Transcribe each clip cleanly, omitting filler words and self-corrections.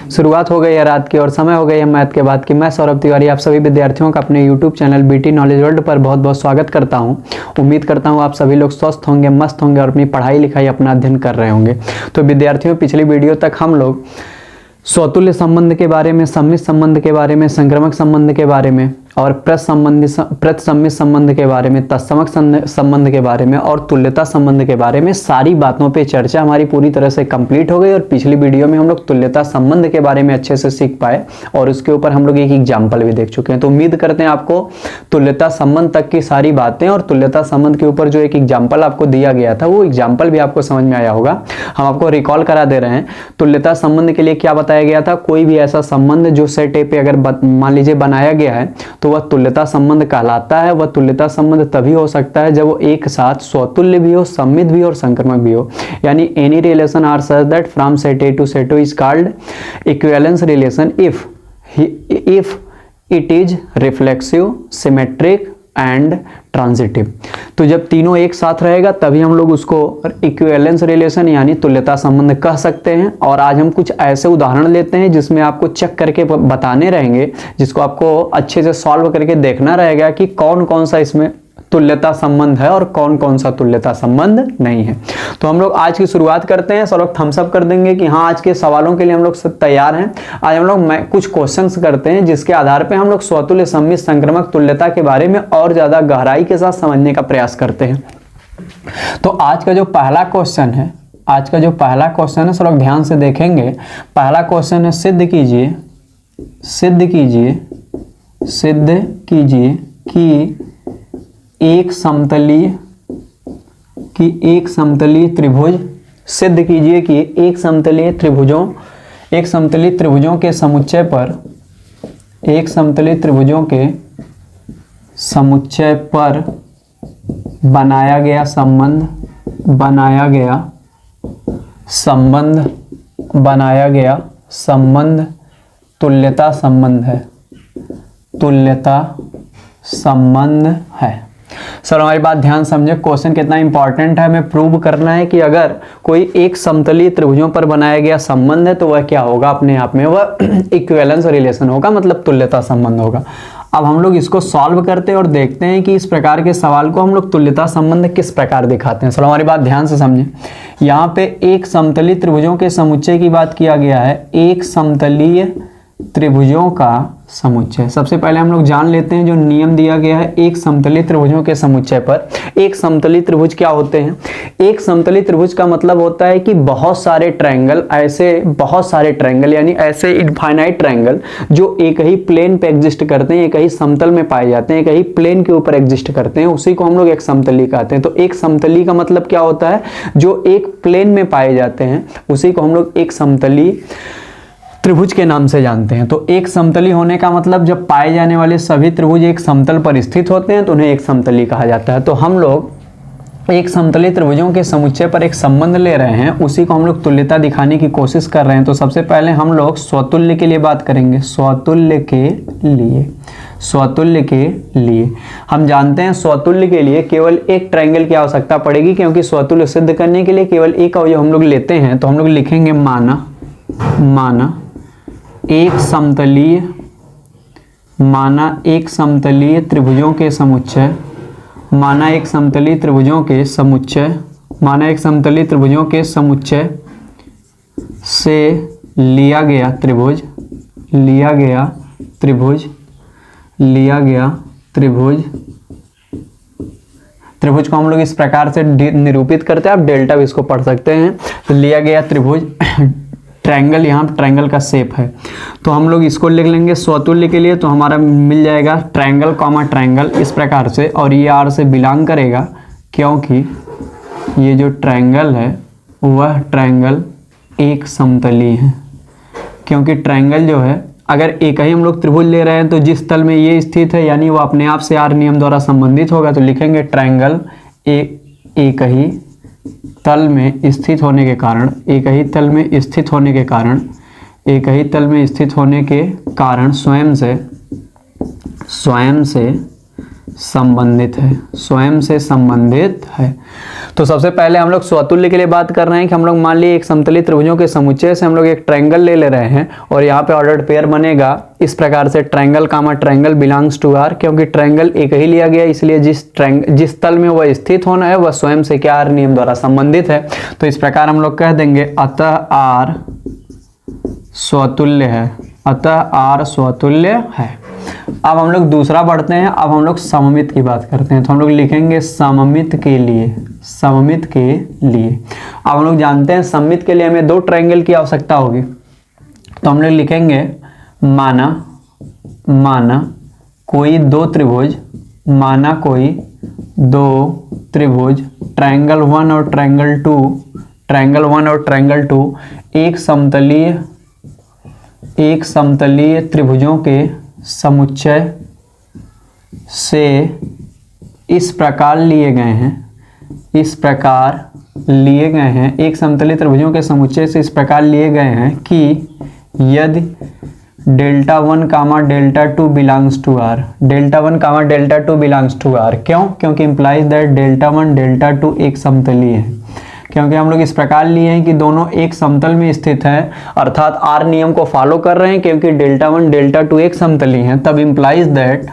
शुरुआत हो गई है रात की और समय हो गई है मैथ के बाद की। मैं सौरभ तिवारी आप सभी विद्यार्थियों का अपने YouTube channel BT knowledge world पर बहुत बहुत स्वागत करता हूं। उम्मीद करता हूं आप सभी लोग स्वस्थ होंगे, मस्त होंगे और अपनी पढ़ाई लिखाई अपना अध्ययन कर रहे होंगे। तो विद्यार्थियों, पिछली वीडियो तक हम लोग स्वतुल्य संबंध के बारे में, सम्मित संबंध के बारे में, संक्रामक संबंध के बारे में और प्रतिसम्मित संबंध के बारे में, तत्समक संबंध के बारे में और तुल्यता संबंध के बारे में सारी बातों पे चर्चा हमारी पूरी तरह से कंप्लीट हो गई। और पिछली वीडियो में हम लोग तुल्यता संबंध के बारे में अच्छे से सीख पाए और उसके ऊपर हम लोग एक एग्जाम्पल भी देख चुके हैं। तो उम्मीद करते हैं आपको तुल्यता संबंध तक की सारी बातें और तुल्यता संबंध के ऊपर जो एक एग्जाम्पल आपको दिया गया था वो एग्जाम्पल भी आपको समझ में आया होगा। हम आपको रिकॉल करा दे रहे हैं। तुल्यता संबंध के लिए क्या बताया गया था? कोई भी ऐसा संबंध जो सेट ए पे अगर मान लीजिए बनाया गया है तो वह तुल्यता संबंध कहलाता है। वह तुल्यता संबंध तभी हो सकता है जब वो एक साथ स्वतुल्य भी हो, सम्मित भी और संक्रामक भी हो। यानी any relation R such that from set A to set O is called equivalence relation if it is reflexive, symmetric and transitive. तो जब तीनों एक साथ रहेगा तभी हम लोग उसको इक्विवेलेंस रिलेशन यानी तुल्यता संबंध कह सकते हैं। और आज हम कुछ ऐसे उदाहरण लेते हैं जिसमें आपको चेक करके बताने रहेंगे, जिसको आपको अच्छे से सॉल्व करके देखना रहेगा कि कौन कौन सा इसमें तुल्यता संबंध है और कौन कौन सा तुल्यता संबंध नहीं है। तो हम लोग आज की शुरुआत करते हैं। सब लोग थम्स अप कर देंगे कि हाँ, आज के सवालों के लिए हम लोग सब तैयार हैं। आज हम लोग कुछ क्वेश्चंस करते हैं जिसके आधार पे हम लोग स्वतुल्य, सम्मित, संक्रामक, तुल्यता के बारे में और ज्यादा गहराई के साथ समझने का प्रयास करते हैं। तो आज का जो पहला क्वेश्चन है, सब लोग ध्यान से देखेंगे। पहला क्वेश्चन है, सिद्ध कीजिए कि एक समतलीय त्रिभुज, सिद्ध कीजिए कि एक समतलीय त्रिभुजों के समुच्चय पर बनाया गया संबंध तुल्यता संबंध है। सर हमारी बात ध्यान समझे, क्वेश्चन कितना इंपॉर्टेंट है। हमें प्रूव करना है कि अगर कोई एक समतलीय त्रिभुजों पर बनाया गया संबंध है तो वह क्या होगा, अपने आप में वह इक्विवेलेंस रिलेशन होगा, मतलब तुल्यता संबंध होगा। अब हम लोग इसको सॉल्व करते हैं और देखते हैं कि इस प्रकार के सवाल को हम लोग तुल्यता संबंध किस प्रकार दिखाते हैं। सर हमारी बात ध्यान से समझें। यहाँ पे एक समतलीय त्रिभुजों के समुच्चय की बात किया गया है, एक समतलीय त्रिभुजों का समुच्चय। सबसे पहले हम लोग जान लेते हैं जो नियम दिया गया है एक समतलीय त्रिभुजों के समुच्चय पर। एक समतलीय त्रिभुज क्या होते हैं? एक समतलीय त्रिभुज का मतलब होता है कि बहुत सारे ट्रायंगल यानी ऐसे इनफाइनाइट ट्रायंगल जो एक ही प्लेन पे एग्जिस्ट करते हैं, एक ही समतल में पाए जाते हैं, एक ही प्लेन के ऊपर एग्जिस्ट करते हैं, उसी को हम लोग एक समतली कहते हैं। तो एक समतली का मतलब क्या होता है? जो एक प्लेन में पाए जाते हैं उसी को हम लोग एक समतली त्रिभुज के नाम से जानते हैं। तो एक समतली होने का मतलब जब पाए जाने वाले सभी त्रिभुज एक समतल पर स्थित होते हैं तो उन्हें एक समतली कहा जाता है। तो हम लोग एक समतली त्रिभुजों के समुच्चय पर एक संबंध ले रहे हैं, उसी को हम लोग तुल्यता दिखाने की कोशिश कर रहे हैं। तो सबसे पहले हम लोग स्वतुल्य के लिए बात करेंगे। स्वतुल्य के लिए हम जानते हैं स्वतुल्य के लिए केवल एक ट्रायंगल की आवश्यकता पड़ेगी, क्योंकि स्वतुल्य सिद्ध करने के लिए केवल एक अवयव हम लोग लेते हैं। तो हम लोग लिखेंगे माना एक समतलीय त्रिभुजों के समुच्चय से लिया गया त्रिभुज को हम लोग इस प्रकार से निरूपित करते हैं। आप डेल्टा भी इसको पढ़ सकते हैं। तो लिया गया त्रिभुज, ट्रायंगल, यहाँ ट्रायंगल का शेप है तो हम लोग इसको लिख लेंगे स्वतुल्य के लिए। तो हमारा मिल जाएगा ट्रायंगल कॉमा ट्रायंगल इस प्रकार से, और ये आर से बिलोंग करेगा क्योंकि ये जो ट्रायंगल है वह ट्रायंगल एक समतली है। क्योंकि ट्रायंगल जो है, अगर एक ही हम लोग त्रिभुज ले रहे हैं तो जिस तल में ये स्थित है यानी वो अपने आप से आर नियम द्वारा संबंधित होगा। तो लिखेंगे ट्रायंगल एक ही तल में स्थित होने के कारण, एक ही तल में स्थित होने के कारण स्वयं से संबंधित है, स्वयं से संबंधित है। तो सबसे पहले हम लोग स्वतुल्य के लिए बात कर रहे हैं कि हम लोग मान लीजिए एक समतली त्रिभुजों के समुच्चय से हम लोग एक ट्रायंगल ले रहे हैं और यहाँ पे ऑर्डर्ड पेयर बनेगा इस प्रकार से triangle comma triangle belongs to R, क्योंकि ट्रायंगल एक ही लिया गया इसलिए जिस तल में वह स्थित होना है वह स्वयं से क्या आर नियम द्वारा संबंधित है। तो इस प्रकार हम लोग कह देंगे अतः आर स्वतुल्य है, अतः आर स्वतुल्य है। अब हम लोग दूसरा बढ़ते हैं, अब हम लोग सममित की बात करते हैं। तो हम लोग लिखेंगे सममित के लिए, सममित के लिए। अब हम लोग जानते हैं सममित के लिए हमें दो ट्रायंगल की आवश्यकता होगी। तो हम लोग लिखेंगे माना कोई दो त्रिभुज, माना कोई दो त्रिभुज ट्रायंगल 1 और ट्रायंगल 2, ट्रायंगल 1 और ट्रायंगल 2 एक समतलीय त्रिभुजों के समुच्चय से इस प्रकार लिए गए हैं, इस प्रकार लिए गए हैं, एक समतलीय त्रिभुजों के समुच्चय से इस प्रकार लिए गए हैं कि यदि delta 1 comma delta 2 belongs to R, delta 1 comma delta 2 belongs to R. क्यों? क्योंकि इंप्लाइज दैट डेल्टा 1 डेल्टा 2 एक समतलीय है। क्योंकि हम लोग इस प्रकार लिए हैं कि दोनों एक समतल में स्थित हैं, अर्थात आर नियम को फॉलो कर रहे हैं, क्योंकि डेल्टा 1 डेल्टा 2 एक समतलीय हैं, तब implies that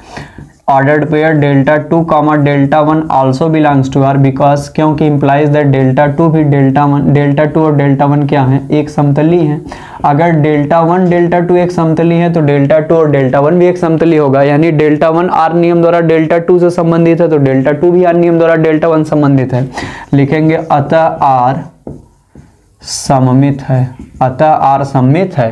ordered pair delta 2 comma delta 1 also belongs to R, because क्योंकि इंप्लाइज दैट डेल्टा 2 भी डेल्टा 2 और डेल्टा 1 क्या है? एक समतलीय हैं। अगर डेल्टा 1 डेल्टा 2 एक समतलीय है तो डेल्टा 2 और डेल्टा 1 भी एक समतलीय होगा, यानी डेल्टा 1 आर नियम द्वारा डेल्टा 2 से संबंधित है तो डेल्टा 2 भी आर नियम द्वारा डेल्टा 1 संबंधित है। लिखेंगे अतः आर सममित है, अतः आर सममित है।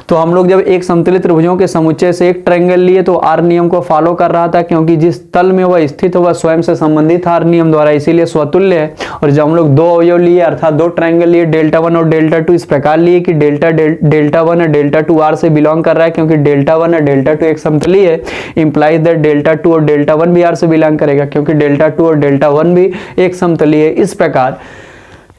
तो हम लोग जब एक समतलीय त्रिभुजों के समुच्चय से एक ट्रायंगल लिए तो आर नियम को फॉलो कर रहा था, क्योंकि जिस तल में वह स्थित है वह स्वयं से संबंधित आर नियम द्वारा, इसीलिए स्वतुल्य है। और जब हम लोग दो अवयव लिए अर्थात दो ट्रायंगल लिए डेल्टा 1 और डेल्टा 2 इस प्रकार लिए कि डेल्टा 1 और डेल्टा 2 आर से बिलोंग कर रहा है, क्योंकि डेल्टा 1 और डेल्टा 2 एक समतलीय है, इंप्लाइज दैट डेल्टा 2 और डेल्टा 1 भी आर से बिलोंग करेगा, क्योंकि डेल्टा 2 और डेल्टा 1 भी एक समतलीय है। इस प्रकार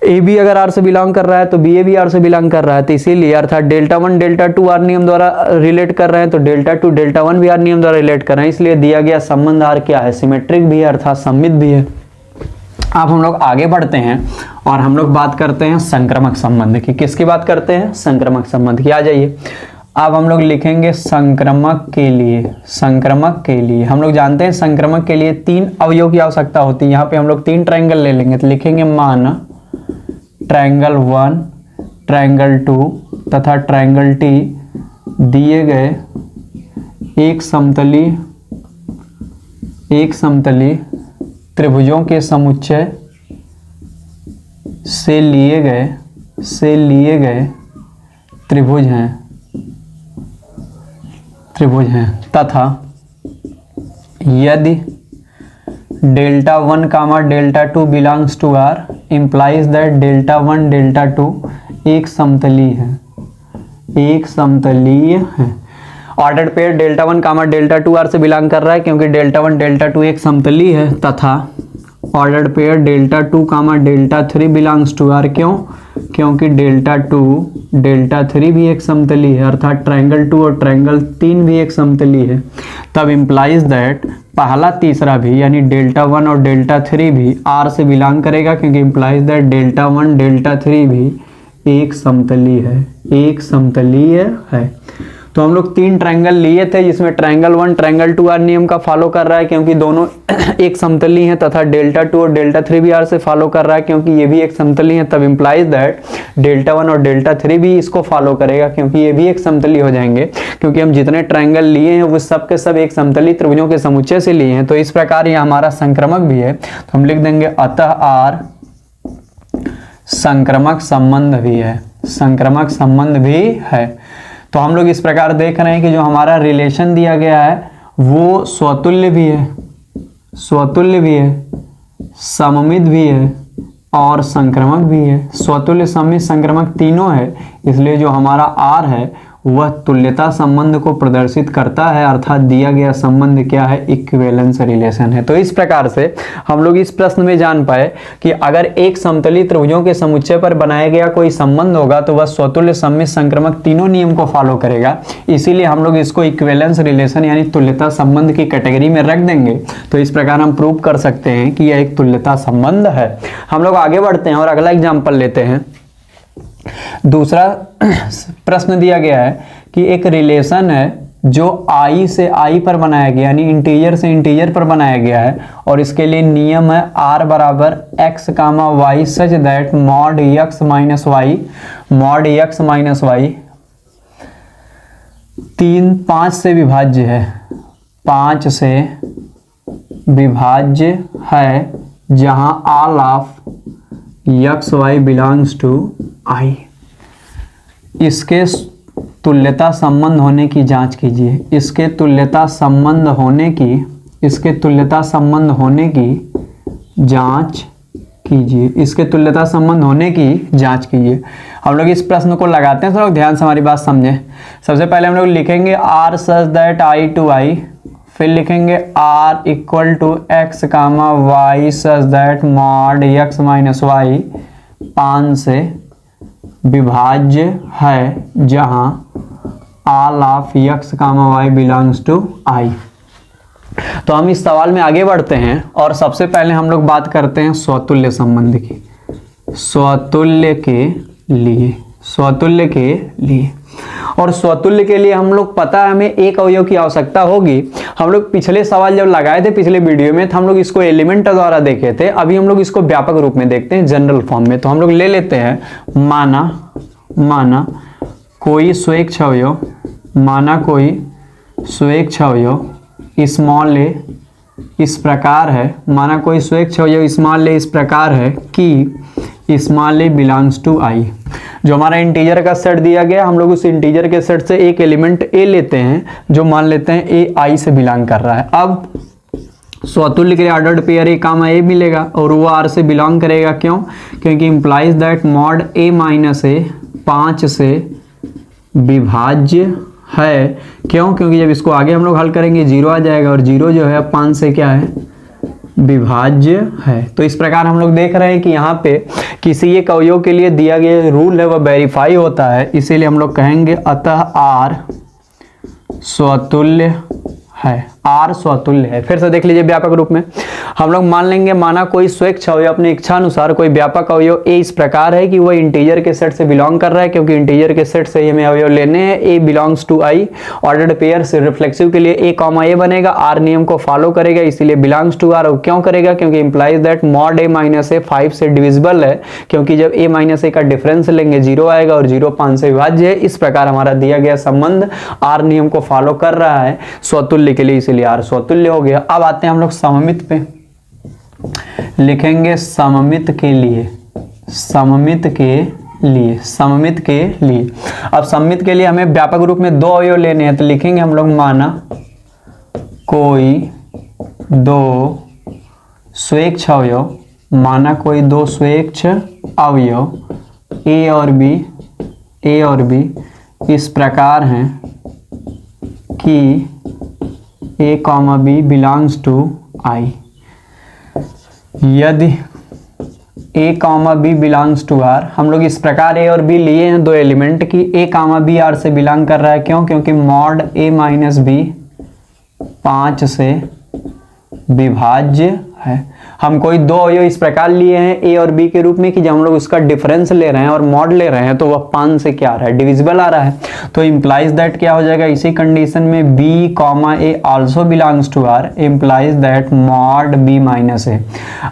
ए बी अगर आर से बिलोंग कर रहा है तो बी ए भी आर से बिलोंग कर रहा है, तो इसीलिए अर्थात डेल्टा 1 डेल्टा 2 आर नियम द्वारा रिलेट कर रहे हैं तो डेल्टा 2 डेल्टा 1 भी आर नियम द्वारा रिलेट कर रहे हैं, इसलिए दिया गया संबंध आर क्या है? सिमेट्रिक भी है अर्थात सममित भी है। अब हम लोग आगे बढ़ते हैं और हम लोग बात करते हैं संक्रमक संबंध की। किसकी बात करते हैं? संक्रमक संबंध की। आ जाइए, अब हम लोग लिखेंगे संक्रमक के लिए, संक्रमक के लिए हम लोग जानते हैं संक्रमक के लिए तीन अवयव की आवश्यकता होती है। यहाँ पे हम लोग तीन ट्रायंगल ले लेंगे, तो लिखेंगे मान ट्रायंगल 1 ट्रायंगल 2 तथा ट्रायंगल टी दिए गए एक समतली त्रिभुजों के समुच्चय से लिए गए त्रिभुज हैं तथा यदि delta 1 comma delta 2 belongs to R, implies that delta 1 delta 2 एक समतलीय है। Ordered pair delta 1 comma delta 2 R से बिलोंग कर रहा है, क्योंकि डेल्टा 1 डेल्टा 2 एक समतलीय है, तथा ordered pair delta 2 comma delta 3 belongs to R. क्यों? क्योंकि डेल्टा 2 डेल्टा 3 भी एक समतलीय है, अर्थात ट्रायंगल 2 और ट्रायंगल 3 भी एक समतलीय है। तब इंप्लाइज दैट पहला तीसरा भी यानी डेल्टा 1 और डेल्टा 3 भी आर से बिलोंग करेगा, क्योंकि इंप्लाइज दैट डेल्टा 1 डेल्टा 3 भी एक समतलीय है। तो हम लोग तीन ट्रायंगल लिए थे, जिसमें ट्रायंगल 1 ट्रायंगल 2 आर नियम का फॉलो कर रहा है, क्योंकि दोनों एक समतलीय हैं, तथा डेल्टा 2 और डेल्टा 3 भी आर से फॉलो कर रहा है, क्योंकि ये भी एक समतलीय है। तब इंप्लाइज दैट डेल्टा 1 और डेल्टा 3 भी इसको फॉलो करेगा, क्योंकि ये भी एक समतलीय हो जाएंगे, क्योंकि हम जितने ट्रायंगल लिए हैं वो सब के सब एक समतलीय त्रिभुजों के समुच्चय से लिए हैं। तो इस प्रकार ये हमारा संक्रमक भी है, तो हम लिख देंगे अतः आर संक्रमक संबंध भी है, संक्रमक संबंध भी है। तो हम लोग इस प्रकार देख रहे हैं कि जो हमारा रिलेशन दिया गया है वो स्वतुल्य भी है, सममित भी है और संक्रमक भी है। स्वतुल्य, सममित, संक्रमक तीनों है, इसलिए जो हमारा आर है वह तुल्यता संबंध को प्रदर्शित करता है, अर्थात दिया गया संबंध क्या है, इक्विवेलेंस रिलेशन है। तो इस प्रकार से हम लोग इस प्रश्न में जान पाए कि अगर एक समतली त्रिभुजों के समुच्चय पर बनाया गया कोई संबंध होगा तो वह स्वतुल्य, सममित, संक्रामक तीनों नियम को फॉलो करेगा। इसीलिए हम लोग इसको इक्विवेलेंस रिलेशन यानी तुल्यता संबंध की कैटेगरी में रख देंगे। तो इस प्रकार हम प्रूव कर सकते हैं कि यह एक तुल्यता संबंध है। हम लोग आगे बढ़ते हैं और अगला एग्जाम्पल लेते हैं। दूसरा प्रश्न दिया गया है कि एक रिलेशन है जो i से i पर बनाया गया, यानी इंटीजर से इंटीजर पर बनाया गया है, और इसके लिए नियम है r बराबर x comma Y such that mod x minus Y 5 से विभाज्य है, 5 से विभाज्य है, जहां all of x y belongs to i। इसके तुल्यता संबंध होने की जांच कीजिए। इसके तुल्यता संबंध होने की जांच कीजिए। इसके तुल्यता संबंध होने की जांच कीजिए। हम लोग इस प्रश्न को लगाते हैं, तो लोग ध्यान से हमारी बात समझें। सबसे पहले हम लोग लिखेंगे r such that i to i, फिर लिखेंगे r equal to x comma Y such that mod x minus Y 5 से विभाज्य है, जहां all of x comma Y belongs to i। तो हम इस सवाल में आगे बढ़ते हैं और सबसे पहले हम लोग बात करते हैं स्वतुल्य संबंध की। स्वतुल्य के लिए और स्वतुल्य के लिए हम लोग पता है हमें एक अवयव की आवश्यकता होगी। हम लोग पिछले सवाल जब लगाए थे पिछले वीडियो में, तो हम लोग इसको एलिमेंट द्वारा देखे थे। अभी हम लोग इसको व्यापक रूप में देखते हैं, जनरल फॉर्म में। तो हम लोग ले लेते हैं माना कोई स्वेच्छ अवयव, स्मॉल ए इस प्रकार है, माना कोई स्वेच्छ अवयव स्मॉल ए इस प्रकार है कि स्मॉल ए बिलोंग्स टू आई। जो हमारा इंटीजर का सेट दिया गया, हम लोग उस इंटीजर के सेट से एक एलिमेंट ए लेते हैं, जो मान लेते हैं ए आई से बिलोंग कर रहा है। अब स्वतुल्य के लिए ऑर्डर्ड पेयर ए कामा ए मिलेगा और वो आर से बिलोंग करेगा। क्यों? क्योंकि implies that mod a minus a 5 से विभाज्य है। क्यों? क्योंकि जब इसको आगे हम लोग हल करेंगे 0 आ जाएगा, और 0 जो है 5 से क्या है, विभाज्य है। तो इस प्रकार हम लोग देख रहे हैं कि यहाँ पे किसी एक अवयव के लिए दिया गया रूल है वह वेरीफाई होता है। इसीलिए हम लोग कहेंगे अतः आर स्वतुल्य है, आर स्वतुल्य है। फिर से देख लीजिए व्यापक रूप में हम लोग मान लेंगे, माना कोई स्वेच्छ अवयव अपने इच्छा अनुसार कोई व्यापक अवयव ए इस प्रकार है कि वह इंटीजर के सेट से बिलोंग कर रहा है। क्योंकि इंटीजर के सेट से हमें अवयव लेने हैं, a belongs to I. Ordered pair से रिफ्लेक्सिव के लिए ए कॉमा ए बनेगा, आर नियम को फॉलो करेगा, इसीलिए बिलोंग्स टू आर। क्यों करेगा? क्योंकि implies that mod a minus a 5 से डिविजिबल है। क्योंकि जब ए माइनस ए का डिफरेंस लेंगे 0 आएगा और 0 5 से विभाज्य है। इस प्रकार हमारा दिया गया संबंध आर नियम को फॉलो कर रहा है स्वतुल्य के लिए, इसीलिए आर स्वतुल्य हो गया। अब आते हैं हम लोग सममित पे, लिखेंगे सममित के लिए। अब सममित के लिए हमें व्यापक रूप में 2 अवयव लेने हैं, तो लिखेंगे हम लोग माना कोई 2 स्वेच्छ अवयव, ए और बी इस प्रकार हैं कि a comma b belongs to I. यदि a comma b belongs to R, हम लोग इस प्रकार ए और बी लिए हैं 2 एलिमेंट की ए कॉमा बी आर से बिलोंग कर रहा है। क्यों? क्योंकि मॉड ए माइनस बी 5 से विभाज्य है। हम कोई 2 अवयव इस प्रकार लिए हैं ए और बी के रूप में कि जब हम लोग उसका डिफरेंस ले रहे हैं और मॉड ले रहे हैं तो वह 5 से क्या आ रहा है, डिविजिबल आ रहा है। तो इंप्लाइज दैट क्या हो जाएगा, इसी कंडीशन में b comma a also belongs to R, implies that mod b minus a.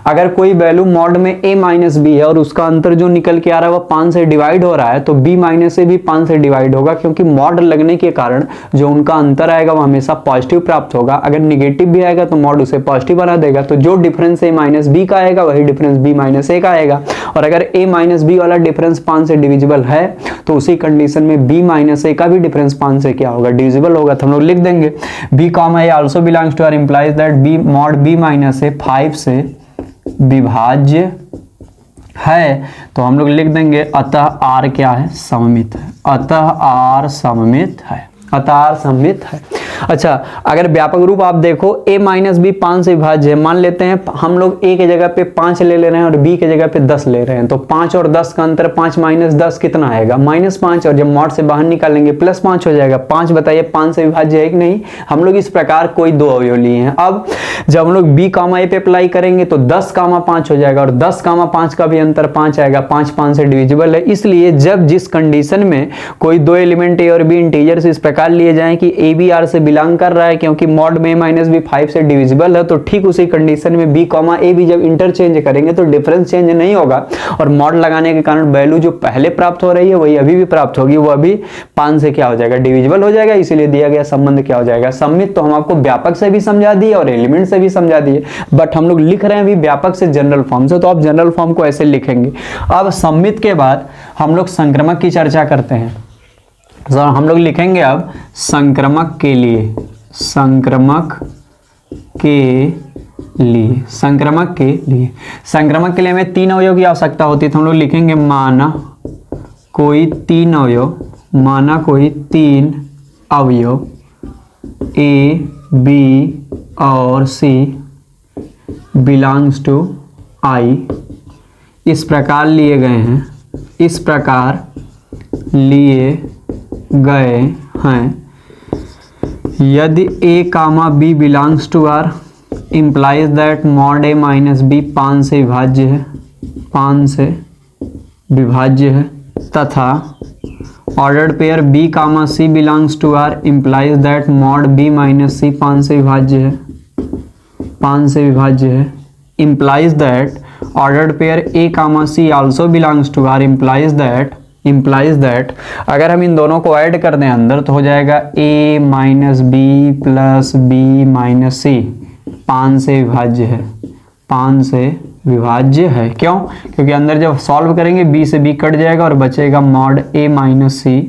अगर कोई वैल्यू मॉड में ए माइनस बी है और उसका अंतर जो निकल के आ रहा है वह 5 से डिवाइड हो रहा है, तो बी माइनस ए भी 5 से डिवाइड होगा। क्योंकि मॉड लगने के कारण जो उनका अंतर आएगा वह हमेशा पॉजिटिव प्राप्त होगा। अगर निगेटिव भी आएगा तो मॉड उसे पॉजिटिव बना देगा। तो जो डिफरेंस ए माइनस बी का आएगा वही डिफरेंस बी माइनस ए का आएगा। और अगर ए माइनस बी वाला डिफरेंस 5 से डिविजिबल है तो उसी कंडीशन में बी माइनस ए का भी डिफरेंस 5 से क्या होगा, डिविजिबल होगा। तो हम लोग लिख देंगे b comma a also belongs to R, implies that b mod b minus a 5 से विभाज्य है तो हम लोग लिख देंगे अतः आर क्या है, सममित है। अतः आर सममित है, अतः आर सममित है। अच्छा, अगर व्यापक रूप आप देखो a माइनस बी 5 से विभाज्य है, मान लेते हैं हम लोग a के जगह पे 5 ले रहे हैं और b के जगह पे 10 ले रहे हैं, तो 5 और 10 का अंतर 5 माइनस 10 कितना आएगा, -5, और जब मॉड से बाहर निकालेंगे +5 हो जाएगा। 5 बताइए 5 से विभाज्य है कि नहीं। हम लोग इस प्रकार कोई दो अवयव लिए हैं। अब जब हम लोग b, a पे अप्लाई करेंगे तो 10, 5 हो जाएगा, और 10, 5 का भी अंतर 5 आएगा। 5 5 से डिविजिबल है, इसलिए जब जिस कंडीशन में कोई दो एलिमेंट a और b इंटीजर्स इस प्रकार लिए जाएं कि a b r से बिलोंग कर रहा है, क्योंकि मॉड में a माइनस बी 5 से डिविजिबल है, तो ठीक उसी कंडीशन में b, a भी जब इंटरचेंज करेंगे तो डिफरेंस चेंज नहीं होगा, और मॉड लगाने के कारण वैल्यू जो पहले प्राप्त हो रही है वही अभी भी प्राप्त होगी, वो अभी 5 से क्या हो जाएगा, डिविजिबल हो जाएगा। इसीलिए दिया गया संबंध क्या हो जाएगा, सममित। तो हम आपको व्यापक से भी समझा दिए और एलिमेंट से भी समझा दिए, बट हम लोग लिख रहे हैं अभी व्यापक से जनरल फॉर्म से, तो आप जनरल फॉर्म को ऐसे लिखेंगे। अब सममित के बाद हम लोग संक्रमक की चर्चा करते हैं। तो हम लोग लिखेंगे अब संक्रमक के लिए, संक्रमक के लिए, संक्रमक के लिए। संक्रमक के लिए हमें 3 अवयव की आवश्यकता होती है, तो हम लोग लिखेंगे माना कोई 3 अवयव, माना कोई 3 अवयव A, B और C बिलोंग्स टू I, इस प्रकार लिए गए हैं, इस प्रकार लिए गए हैं। यदि A, B belongs to R implies that mod A minus B 5 से विभाज्य है, 5 से विभाज्य है, तथा ordered pair B, C belongs to R implies that mod B minus C 5 से विभाज्य है, 5 से विभाज्य है, implies that ordered pair A, C also belongs to R implies that अगर हम इन दोनों को ऐड कर दें अंदर तो हो जाएगा A minus b plus b minus c 5 से विभाज्य है, 5 से विभाज्य है। क्यों? क्योंकि अंदर जब सॉल्व करेंगे b से b कट जाएगा और बचेगा मॉड A माइनस सी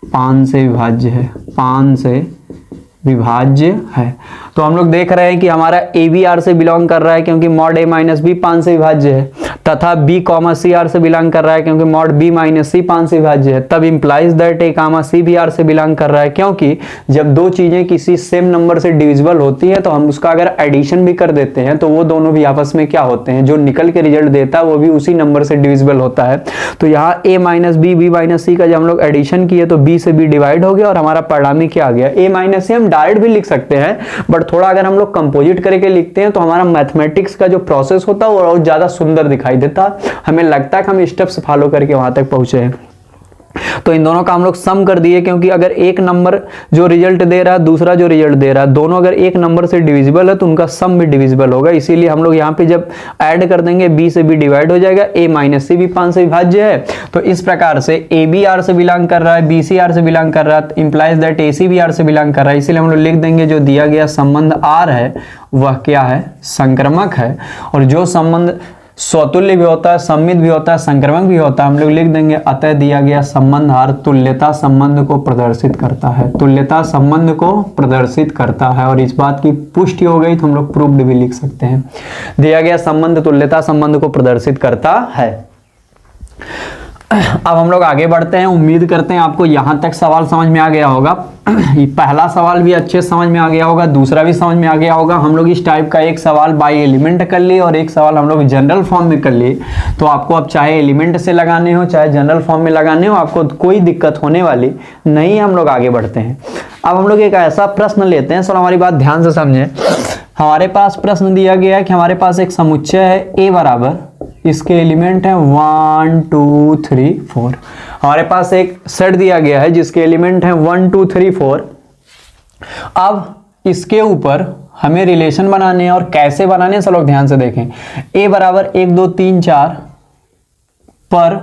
5 से विभाज्य है, 5 से विभाज्य है। तो हम लोग देख रहे हैं कि हमारा ए बी आर से बिलोंग कर रहा है क्योंकि मॉड ए माइनस बी 5 से विभाज्य है, तथा बी कॉमा सी आर से बिलोंग कर रहा है क्योंकि मॉड बी माइनस सी 5 से विभाज्य है। तब इंप्लाइज दैट ए कामा सी भी आर से बिलोंग कर रहा है, क्योंकि जब दो चीजें किसी सेम नंबर से डिविजिबल होती है तो हम उसका अगर एडिशन भी कर देते हैं तो वो दोनों भी आपस में क्या होते हैं, जो निकल के रिजल्ट देता है वो भी उसी नंबर से डिविजिबल होता है। तो यहाँ ए माइनस बी माइनस सी का जब हम लोग एडिशन किए तो बी से बी डिवाइड हो गया और हमारा परिणामी क्या आ गया, ए माइनस सी। हम डायरेक्ट भी लिख सकते हैं बट थोड़ा अगर हम लोग कंपोजिट करके लिखते हैं तो हमारा मैथमेटिक्स का जो प्रोसेस होता है वो और ज्यादा सुंदर दिखाई देता, हमें लगता है कि हम स्टेप्स फॉलो करके वहां तक पहुंचे हैं। तो इन दोनों का हम लोग सम कर दिए, क्योंकि अगर एक नंबर जो रिजल्ट दे रहा है दूसरा जो रिजल्ट दे रहा है दोनों अगर एक नंबर से डिविजिबल है तो उनका सम भी डिविजिबल होगा। इसीलिए हम लोग यहाँ पे जब ऐड कर देंगे b से b डिवाइड हो जाएगा, a माइनस सी भी 5 से विभाज्य है। तो इस प्रकार से a बी आर से बिलोंग कर रहा है, b सी आर से बिलोंग कर रहा है, इंप्लाइज दैट a सी भी आर से बिलोंग कर रहा है। इसीलिए हम लोग लिख देंगे जो दिया गया संबंध r है वह क्या है, संक्रमक है। और जो संबंध स्वतुल्य भी होता है, सममित भी होता है, संक्रमक भी होता है, हम लोग लिख देंगे अतः दिया गया संबंध R तुल्यता संबंध को प्रदर्शित करता है, तुल्यता संबंध को प्रदर्शित करता है। और इस बात की पुष्टि हो गई तो हम लोग प्रूव्ड भी लिख सकते हैं, दिया गया संबंध तुल्यता संबंध को प्रदर्शित करता है। अब हम लोग आगे बढ़ते हैं। उम्मीद करते हैं आपको यहां तक सवाल समझ में आ गया होगा। पहला सवाल भी अच्छे समझ में आ गया होगा, दूसरा भी समझ में आ गया होगा। हम लोग इस टाइप का एक सवाल बाय एलिमेंट कर लिए और एक सवाल हम लोग जनरल फॉर्म में कर लिए। तो आपको अब चाहे एलिमेंट से लगाने हो चाहे जनरल फॉर्म में लगाने हो, आपको कोई दिक्कत होने वाली नहीं। हम लोग आगे बढ़ते हैं। अब हम लोग एक ऐसा प्रश्न लेते हैं, सर हमारी बात ध्यान से समझें। हमारे पास प्रश्न दिया गया है कि हमारे पास एक समुच्चय है ए बराबर, इसके एलिमेंट हैं 1 2 3 4। हमारे पास एक सेट दिया गया है जिसके एलिमेंट हैं 1 2 3 4। अब इसके ऊपर हमें रिलेशन बनाने हैं, और कैसे बनाने हैं सब लोग ध्यान से देखें। ए बराबर 1 2 3 4 पर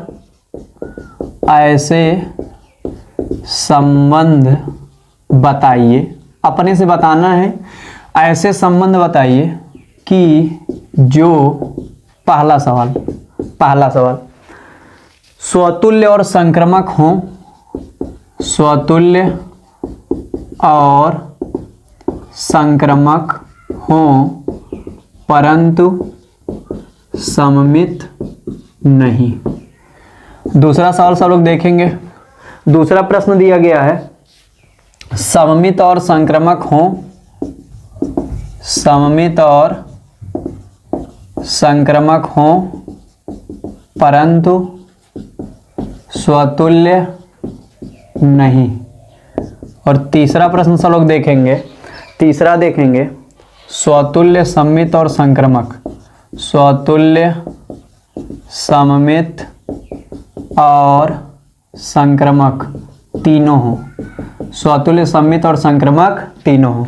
ऐसे संबंध बताइए, अपने से बताना है। ऐसे संबंध बताइए कि जो पहला सवाल स्वतुल्य और संक्रमक हो, स्वतुल्य और संक्रमक हो परंतु सममित नहीं। दूसरा सवाल सब लोग देखेंगे। दूसरा प्रश्न दिया गया है, सममित और संक्रामक हो, सममित और संक्रामक हो परंतु स्वतुल्य नहीं। और तीसरा प्रश्न सब लोग देखेंगे। तीसरा देखेंगे, स्वतुल्य सममित और संक्रामक, स्वतुल्य सममित और संक्रामक तीनों हो, स्वतुल्य सममित और संक्रामक तीनों हो।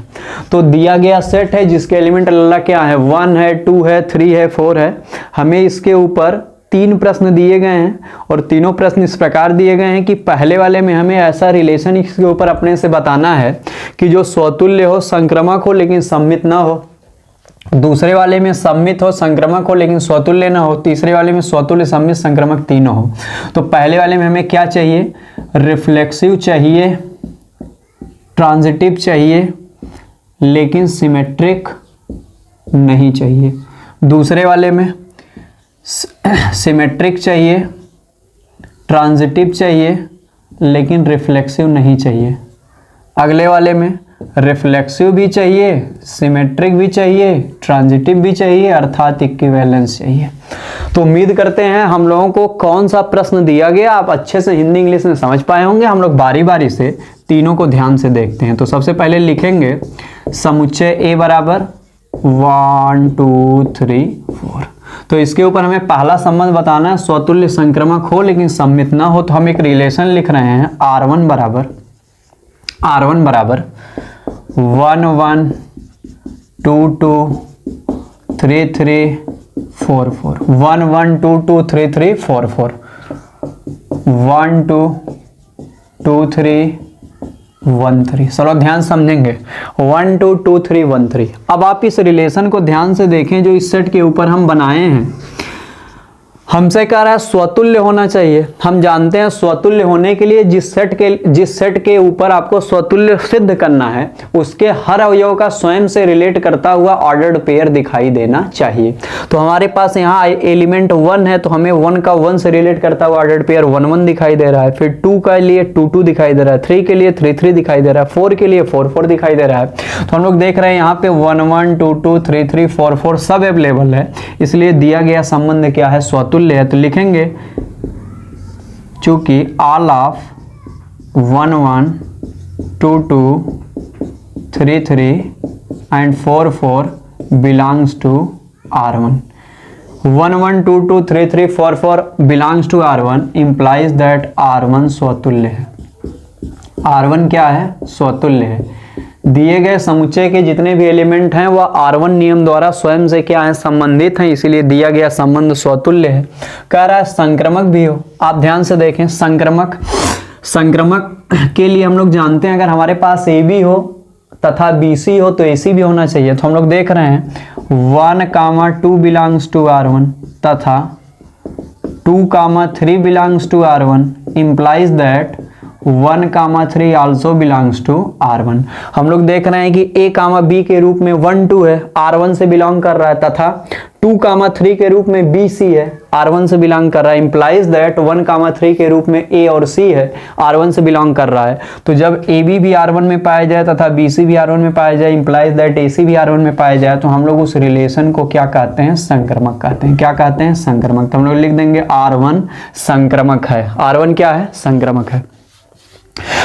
तो दिया गया सेट है जिसके एलिमेंट अल्लाह क्या है, 1 है, 2 है, 3 है, 4 है। हमें इसके ऊपर 3 प्रश्न दिए गए हैं और तीनों प्रश्न इस प्रकार दिए गए हैं कि पहले वाले में हमें ऐसा रिलेशन इसके ऊपर अपने से बताना है कि जो स्वतुल्य हो, संक्रामक हो लेकिन सममित ना हो। दूसरे वाले में सममित हो, संक्रामक हो लेकिन स्वतुल्य ना हो। तीसरे वाले में स्वतुल्य, सममित, संक्रामक तीनों हो। तो पहले वाले में हमें क्या चाहिए, रिफ्लेक्सिव चाहिए, ट्रांजिटिव चाहिए लेकिन सिमेट्रिक नहीं चाहिए। दूसरे वाले में सिमेट्रिक चाहिए, ट्रांजिटिव चाहिए लेकिन रिफ्लेक्सिव नहीं चाहिए। अगले वाले में रिफ्लेक्सिव भी चाहिए, सिमेट्रिक भी चाहिए, ट्रांजिटिव भी चाहिए, अर्थात इक्विवेलेंस चाहिए। तो उम्मीद करते हैं हम लोगों को कौन सा प्रश्न दिया गया आप अच्छे से हिंदी इंग्लिश में समझ पाए होंगे। हम लोग बारी बारी से तीनों को ध्यान से देखते हैं। तो सबसे पहले लिखेंगे समुच्चय ए बराबर 1 2 3 4। तो इसके ऊपर हमें पहला संबंध बताना है, स्वतुल्य संक्रामक हो लेकिन सममित ना हो। तो हम एक रिलेशन लिख रहे हैं, R1 बराबर 1 1 2 2 3 3 4 4 1 1 2 2 3 3 4 4 1 2 2 3 1 3। चलो ध्यान समझेंगे, 1 2 2 3 1 3। अब आप इस रिलेशन को ध्यान से देखें जो इस सेट के ऊपर हम बनाए हैं। हमसे कह रहा है स्वतुल्य होना चाहिए। हम जानते हैं स्वतुल्य होने के लिए जिस सेट के ऊपर आपको स्वतुल्य सिद्ध करना है उसके हर अवयव का स्वयं से रिलेट करता हुआ ऑर्डर्ड पेयर दिखाई देना चाहिए। तो हमारे पास यहाँ एलिमेंट 1 है तो हमें 1 का 1 से रिलेट करता हुआ ऑर्डर्ड पेयर 1 1 दिखाई दे रहा है। फिर 2 के लिए 2 2 दिखाई दे रहा है, 3 के लिए 3 3 दिखाई दे रहा है, 4 के लिए 4 4 दिखाई दे रहा है। तो हम लोग देख रहे हैं यहाँ पे 1 1 2 2 3 3 4 4 सब अवेलेबल है, इसलिए दिया गया संबंध क्या है, स्वतुल्य है। तो लिखेंगे चूंकि all of 1 1 2 2 3 3 and 4 4 belongs to R1। 1 1 2 2 3 3 4 4 belongs to R1 implies that R1 स्वतुल्य है। R1 क्या है, स्वतुल्य है। दिए गए समुच्चय के जितने भी एलिमेंट हैं वह R1 नियम द्वारा स्वयं से क्या है, संबंधित हैं, इसीलिए दिया गया संबंध स्वतुल्य है। कह रहा है संक्रामक भी हो। आप ध्यान से देखें, संक्रामक के लिए हम लोग जानते हैं अगर हमारे पास AB हो तथा BC हो तो AC भी होना चाहिए। तो हम लोग देख रहे हैं 1 2 बिलोंग्स टू R1 तथा 2 3 belongs to R1 implies that 1 3 also belongs to R1। हम लोग देख रहे हैं कि A B के रूप में 1 2 है, R1 से बिलोंग कर रहा है, तथा 2 3 के रूप में BC है, R1 से बिलोंग कर रहा है। इंप्लाइज दैट 1 3 के रूप में A और C है, R1 से बिलोंग कर रहा है। तो जब AB भी R1 में पाया जाए तथा BC भी R1 में पाया जाए, इंप्लाइज दैट AC भी R1 में पाया जाए, तो हम लोग उस रिलेशन को क्या कहते हैं, संक्रामक कहते हैं। क्या कहते हैं, संक्रामक। तो हम लोग लिख देंगे R1 संक्रामक है। R1 क्या है, संक्रामक है।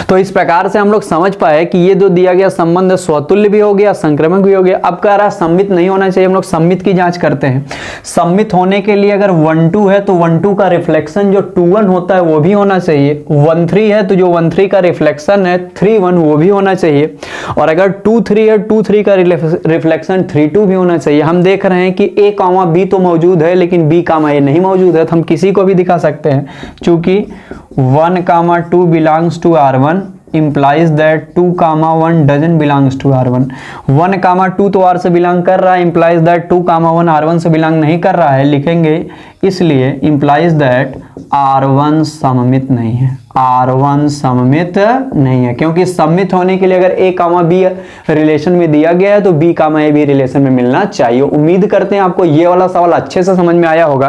तो इस प्रकार से हम लोग समझ पाए कि ये जो दिया गया संबंध स्वतुल्य भी हो गया, संक्रामक भी हो गया। अब कह रहा है सममित नहीं होना चाहिए, हम लोग सममित की जांच करते हैं। सममित होने के लिए अगर 1 2 है तो 1 2 का रिफ्लेक्शन जो 2 1 होता है वो भी होना चाहिए। 1 3 है तो जो 1 3 का रिफ्लेक्शन है 3 1 वो भी होना चाहिए। और अगर 2 3 है 2 3 का रिफ्लेक्शन 3 2 भी होना चाहिए। हम देख रहे हैं कि A B तो मौजूद है लेकिन B A नहीं मौजूद है, तो हम किसी को भी दिखा सकते हैं। चूंकि 1 2 belongs to R1 implies that 2 1 doesn't belongs to R1। 1 2 तो R से बिलोंग कर रहा है, implies that 2 1 R1 से बिलोंग नहीं कर रहा है। लिखेंगे इसलिए implies that R1 सममित नहीं है। R1 सममित नहीं है, क्योंकि सममित होने के लिए अगर A कामा B रिलेशन में दिया गया है तो B कामा A भी रिलेशन में मिलना चाहिए। उम्मीद करते हैं आपको ये वाला सवाल अच्छे से समझ में आया होगा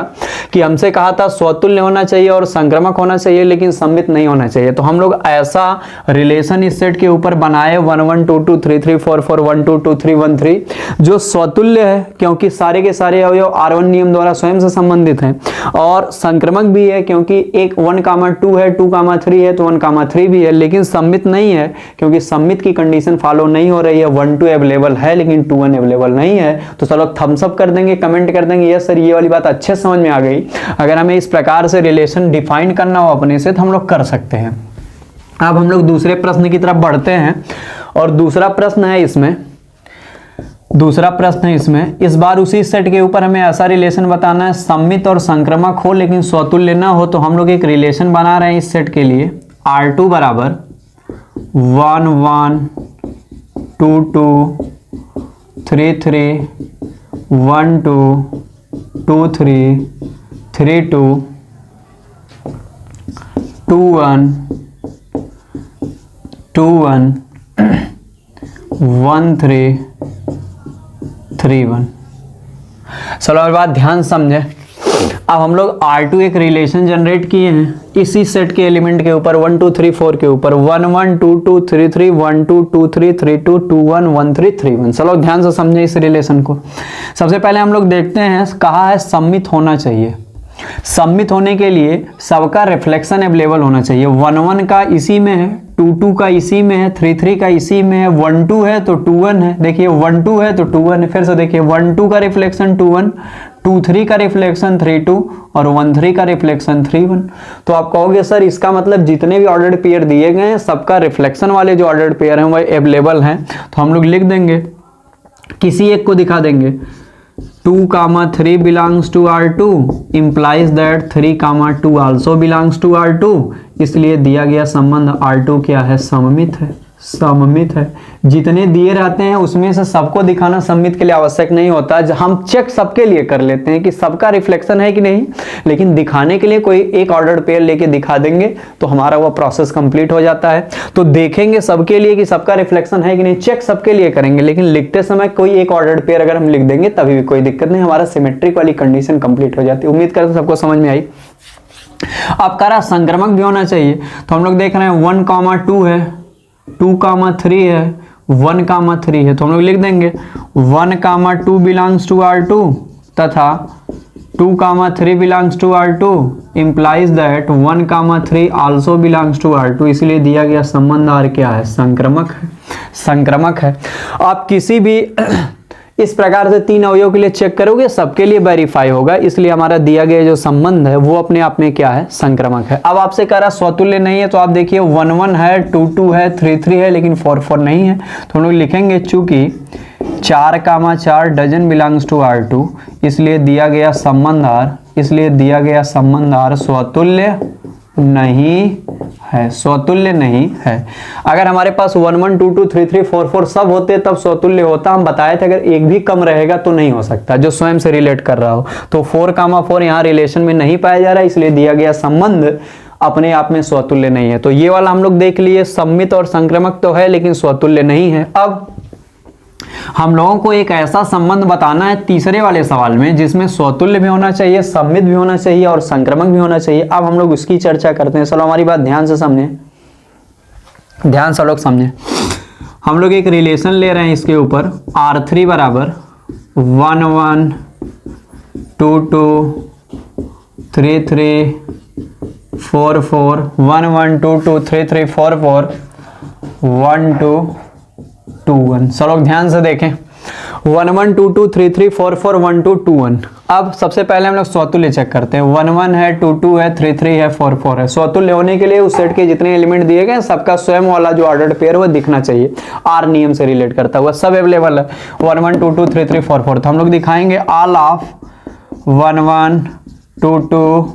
कि हमसे कहा था स्वतुल्य होना चाहिए और संक्रमक होना चाहिए लेकिन सममित नहीं होना चाहिए। तो हम लोग ऐसा रिलेशन इस सेट के ऊपर बनाए 1 1 2 2 3 3 4 4 1 2 2 3 1 3 जो स्वतुल्य है क्योंकि सारे के सारे अवयव R1 नियम द्वारा स्वयं से संबंधित हैं, और संक्रमक भी है क्योंकि एक 1 कामा 2 है 2 कामा 3 है तो 1 कामा 3 भी है, लेकिन सममित नहीं है क्योंकि सममित की कंडीशन फॉलो नहीं हो रही है। 1 2 अवेलेबल है लेकिन 2 1 अवेलेबल नहीं है। तो चलो थम्स अप कर देंगे, कमेंट कर देंगे यस सर ये वाली बात अच्छे समझ में आ गई। अगर हमें इस प्रकार से रिलेशन डिफाइन करना हो अपने से तो हम लोग कर सकते हैं। अब हम लोग दूसरे प्रश्न की तरफ बढ़ते हैं, और दूसरा प्रश्न है इसमें इस बार उसी सेट के ऊपर हमें ऐसा रिलेशन बताना है सममित और संक्रमक हो लेकिन स्वतुल्य ना हो। तो हम लोग एक रिलेशन बना रहे हैं इस सेट के लिए R2 बराबर 1 1 2 2 3 3 1 2 2 3 3 2 2 1 2 1 1 3 3 1। चलो और बात ध्यान समझे। अब हम लोग R2 एक रिलेशन जनरेट किए हैं इसी सेट के एलिमेंट के ऊपर 1 2 3 4 के ऊपर 1 1 2 2 3 3 1 2 2 3 3 2 2 1 1 3 3 1। चलो ध्यान से समझे इस रिलेशन को। सबसे पहले हम लोग देखते हैं कहा है सममित होना चाहिए। सममित होने के लिए सबका रिफ्लेक्शन अवेलेबल होना चाहिए। 1 1 का इसी में है, 2 2 का इसी में है, 3 3 का इसी में है, 1 2 है तो 2 1 है। देखिए 1 2 है तो 2 1 है। फिर से देखिए 1 2 का रिफ्लेक्शन 2 1, 2 3 का रिफ्लेक्शन 3 2 और 1 3 का रिफ्लेक्शन 3 1। तो आप कहोगे सर इसका मतलब जितने भी ऑर्डर्ड पेयर दिए गए हैं सबका रिफ्लेक्शन वाले जो ऑर्डर्ड पेयर हैं वो अवेलेबल हैं। तो हम लोग लिख देंगे, किसी एक को दिखा देंगे 2 comma 3 belongs to R2 implies that 3 comma 2 also belongs to R2। इसलिए दिया गया संबंध R2 क्या है? सममित है। सममित है। जितने दिए रहते हैं उसमें से सबको दिखाना सममित के लिए आवश्यक नहीं होता। हम चेक सबके लिए कर लेते हैं कि सबका रिफ्लेक्शन है कि नहीं, लेकिन दिखाने के लिए कोई एक ऑर्डर्ड पेयर लेके दिखा देंगे तो हमारा वो प्रोसेस कंप्लीट हो जाता है। तो देखेंगे सबके लिए कि सबका रिफ्लेक्शन है कि नहीं, चेक सबके लिए करेंगे, लेकिन लिखते समय कोई एक ऑर्डर्ड पेयर अगर हम लिख देंगे तभी भी कोई दिक्कत नहीं, हमारा सिमेट्रिक वाली कंडीशन कंप्लीट हो जाती है। उम्मीद करते सबको समझ में आई। अब कह रहा संक्रमक भी होना चाहिए, तो हम लोग देख रहे हैं 1 कामा 2 है, 2 कामा 3 है, 1 कामा 3 है। तो हम लोग लिख देंगे 1 कामा 2 बिलोंग्स टू R2 तथा 2 comma 3 belongs to R2 implies that 1 comma 3 also belongs to R2। इसलिए दिया गया संबंध R क्या है? संक्रमक है। संक्रमक है। आप किसी भी इस प्रकार से 3 अवयव के लिए चेक करोगे सबके लिए वेरीफाई होगा, इसलिए हमारा दिया गया जो संबंध है वो अपने आप में क्या है? संक्रमक है। अब आपसे कह रहा स्वतुल्य नहीं है, तो आप देखिए 1 1 है, 2 2 है, 3 3 है, लेकिन 4 4 नहीं है। तो हम लोग लिखेंगे चूंकि 4 कामा 4 डजन बिलोंग्स टू R2, इसलिए दिया गया संबंध R स्वतुल्य नहीं है। स्वतुल्य नहीं है। अगर हमारे पास 1 1 2 2 3 3 4 4 सब होते तब स्वतुल्य होता। हम बताए थे अगर एक भी कम रहेगा तो नहीं हो सकता जो स्वयं से रिलेट कर रहा हो। तो 4 कामा 4 यहाँ रिलेशन में नहीं पाया जा रहा है, इसलिए दिया गया संबंध अपने आप में स्वतुल्य नहीं है। तो ये वाला हम लोग देख लिए, सममित और संक्रमक तो है लेकिन स्वतुल्य नहीं है। अब हम लोगों को एक ऐसा संबंध बताना है तीसरे वाले सवाल में जिसमें स्वतुल्य भी होना चाहिए, सममित भी होना चाहिए और संक्रमक भी होना चाहिए। अब हम लोग उसकी चर्चा करते हैं। चलो हमारी बात ध्यान से समझे, ध्यान से लोग समझे। हम लोग एक रिलेशन ले रहे हैं इसके ऊपर R3 बराबर 1 1 2 2 3 3 4 4 1 1 2 2 3 3 4 4 1 2 2 1। चलो ध्यान से देखें 1 1 2 2 3 3 4 4 1 2 2 1। अब सबसे पहले हम लोग स्वतुल्य चेक करते हैं। 1 1 है, 2 2 है, 3 3 है, 4 4 है। स्वतुल्य होने के लिए उस सेट के जितने एलिमेंट दिए गए सबका स्वयं वाला जो ऑर्डर्ड पेयर वो दिखना चाहिए, R नियम से रिलेट करता हुआ सब अवेलेबल है। 1 1 2 2 3 3 4 4। तो हम लोग दिखाएंगे all of 1 1 2 2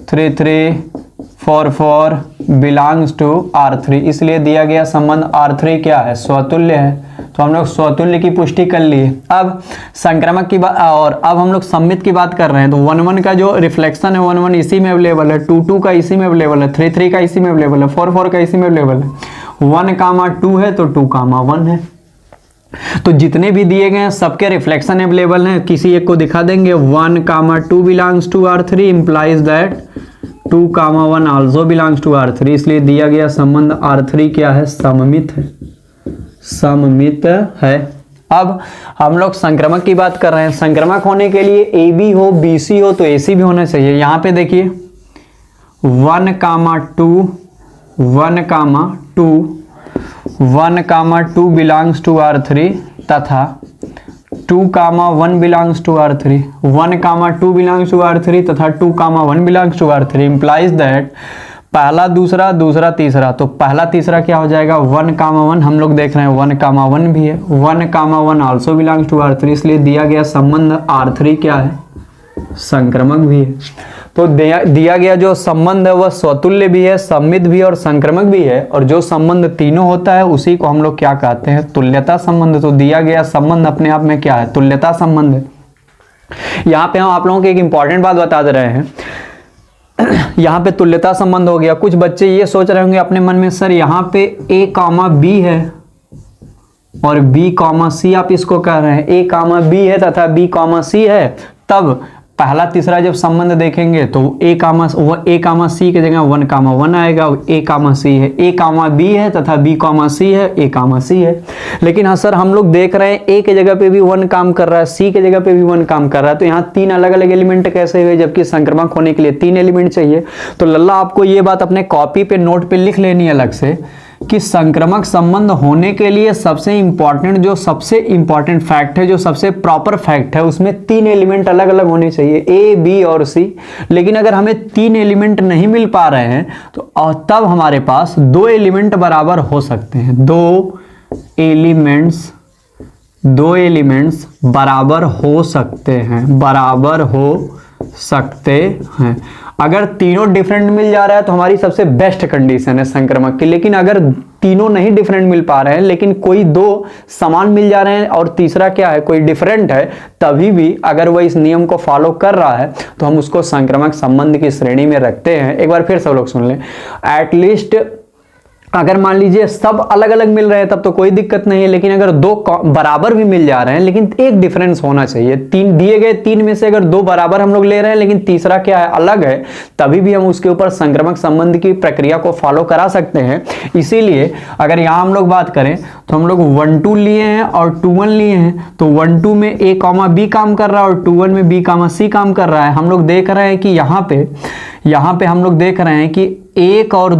3 3 4 4 belongs to R3। इसलिए दिया गया संबंध R3 क्या है? स्वतुल्य है। तो हम लोग स्वतुल्य की पुष्टि कर लिए। अब संक्रमक की बात, और अब हम लोग सम्मित की बात कर रहे हैं। तो 1 1 का जो रिफ्लेक्शन है 1 1 इसी में अवेलेबल है, 2 2 का इसी में अवेलेबल है, 3 3 का इसी में अवेलेबल है, 4 4 का इसी में अवेलेबल है। 1, 2 है तो 2, 1 है। तो जितने भी दिए गए हैं सबके रिफ्लेक्शन अवेलेबल हैं, किसी एक को दिखा देंगे। 1, 2 belongs to R3 implies that 2, 1 also belongs to R3। इसलिए दिया गया संबंध R3 क्या है? सममित है, सममित है। अब हम लोग संक्रमक की बात कर रहे हैं। संक्रमक होने के लिए AB हो, BC हो तो AC भी होना चाहिए। यहां पे देखिए 1, 2 1, 2 बिलोंग्स टू R3 तथा 2, 1 belongs to R3। 1, 2 belongs to R3 तथा 2, 1 belongs to R3 implies that पहला दूसरा, दूसरा तीसरा। तो पहला तीसरा क्या हो जाएगा? 1, 1 हम लोग देख रहे हैं 1, 1 भी है। 1, 1 आल्सो बिलोंग्स टू R3। इसलिए दिया गया संबंध R3 क्या है? संक्रमक भी है। तो दिया गया जो संबंध है वह स्वतुल्य भी है, सम्मित भी है और संक्रमक भी है। और जो संबंध तीनों होता है उसी को हम लोग क्या कहते हैं? तुल्यता संबंध। तो दिया गया संबंध अपने आप में क्या है? तुल्यता संबंध है। यहाँ पे हम आप लोगों को एक इंपॉर्टेंट बात बता दे रहे हैं। यहाँ पे तुल्यता संबंध हो गया। कुछ बच्चे ये सोच रहे होंगे अपने मन में, सर यहाँ पे A, B है और B, C आप इसको कह रहे हैं। A, B है तथा B, C है, तब पहला तीसरा जब संबंध देखेंगे तो A, C की जगह 1, 1 आएगा। A, C है, A, B है तथा B, C है, A, C है। लेकिन हाँ सर हम लोग देख रहे हैं A के जगह पे भी 1 काम कर रहा है, C के जगह पे भी 1 काम कर रहा है, तो यहाँ 3 अलग अलग एलिमेंट कैसे हुए? जबकि संक्रमक होने के लिए 3 एलिमेंट चाहिए। तो लल्ला आपको ये बात अपने कॉपी पे नोट पे लिख लेनी है अलग से कि संक्रमक संबंध होने के लिए सबसे इंपॉर्टेंट फैक्ट है, जो सबसे प्रॉपर फैक्ट है, उसमें 3 एलिमेंट अलग अलग होने चाहिए, A, B और C। लेकिन अगर हमें 3 एलिमेंट नहीं मिल पा रहे हैं तो तब हमारे पास 2 एलिमेंट बराबर हो सकते हैं। 2 एलिमेंट्स बराबर हो सकते हैं। अगर तीनों डिफरेंट मिल जा रहा है तो हमारी सबसे बेस्ट कंडीशन है संक्रमक की। लेकिन अगर तीनों नहीं डिफरेंट मिल पा रहे हैं लेकिन कोई 2 समान मिल जा रहे हैं और तीसरा क्या है? कोई डिफरेंट है, तभी भी अगर वह इस नियम को फॉलो कर रहा है तो हम उसको संक्रमक संबंध की श्रेणी में रखते हैं। एक बार फिर सब लोग सुन लें। एटलीस्ट अगर मान लीजिए सब अलग अलग मिल रहे हैं तब तो कोई दिक्कत नहीं है, लेकिन अगर 2 बराबर भी मिल जा रहे हैं लेकिन एक डिफरेंस होना चाहिए। 3 दिए गए 3 में से अगर 2 बराबर हम लोग ले रहे हैं लेकिन तीसरा क्या है? अलग है, तभी भी हम उसके ऊपर संक्रमक संबंध की प्रक्रिया को फॉलो करा सकते हैं। इसीलिए अगर यहां हम लोग बात करें तो हम लोग 1 2 लिए हैं और 2 1 लिए हैं। तो 1 2 में A, B काम कर रहा है और 2 1 में B, C काम कर रहा है। हम लोग देख रहे हैं कि यहाँ पे हम लोग देख रहे हैं कि 1 और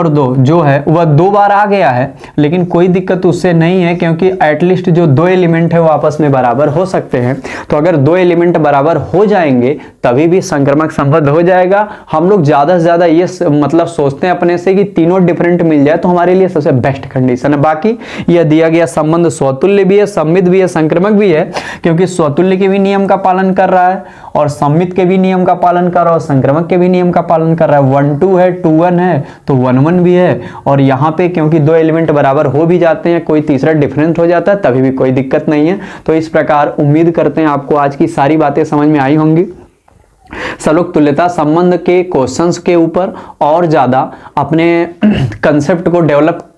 2 जो है वह 2 बार आ गया है, लेकिन कोई दिक्कत उससे नहीं है क्योंकि एटलीस्ट जो 2 एलिमेंट है वो आपस में बराबर हो सकते हैं। तो अगर 2 एलिमेंट बराबर हो जाएंगे तभी भी संक्रमक संबंध हो जाएगा। हम लोग ज्यादा से ज्यादा ये मतलब सोचते हैं अपने से कि तीनों डिफरेंट मिल जाए तो हमारे लिए सबसे बेस्ट कंडीशन है। बाकी यह दिया गया संबंध स्वतुल्य भी है, सम्मित भी है, संक्रमक भी है, क्योंकि स्वतुल्य के भी नियम का पालन कर रहा है और सम्मित के भी नियम का पालन कर रहा है और संक्रमक के भी नियम का पालन कर रहा है। 1 2 है, 2 1 है तो 1 1 भी है। और यहाँ पे क्योंकि 2 एलिमेंट बराबर हो भी जाते हैं, कोई तीसरा डिफरेंट हो जाता है, तभी भी कोई दिक्कत नहीं है। तो इस प्रकार उम्मीद करते हैं आपको आज की सारी बातें समझ में आई होंगी। सब लोग तुल्यता संबंध के क्वेश्चंस के ऊपर और ज्यादा अपने कंसेप्ट को डेवलप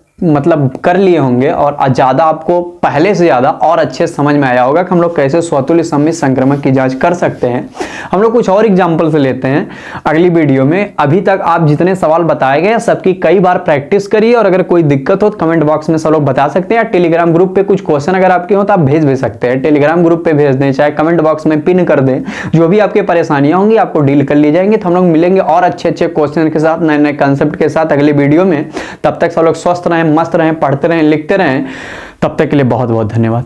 कर लिए होंगे और ज्यादा आपको पहले से ज्यादा और अच्छे समझ में आया होगा कि हम लोग कैसे स्वतुल्य सम्मित संक्रमक की जांच कर सकते हैं। हम लोग कुछ और एग्जांपल से लेते हैं अगली वीडियो में। अभी तक आप जितने सवाल बताए गए सबकी कई बार प्रैक्टिस करिए और अगर कोई दिक्कत हो तो कमेंट बॉक्स में सब लोग बता सकते हैं, या टेलीग्राम ग्रुप पे कुछ क्वेश्चन अगर आपके हो तो आप भेज सकते हैं। टेलीग्राम ग्रुप पे भेज दें, चाहे कमेंट बॉक्स में पिन कर दें। जो भी आपकी परेशानियां होंगी आपको डील कर ली जाएंगी। तो हम लोग मिलेंगे और अच्छे क्वेश्चन के साथ, नए नए कंसेप्ट के साथ अगली वीडियो में। तब तक सब लोग स्वस्थ रहें, मस्त रहें, पढ़ते रहें, लिखते रहें। तब तक के लिए बहुत बहुत धन्यवाद।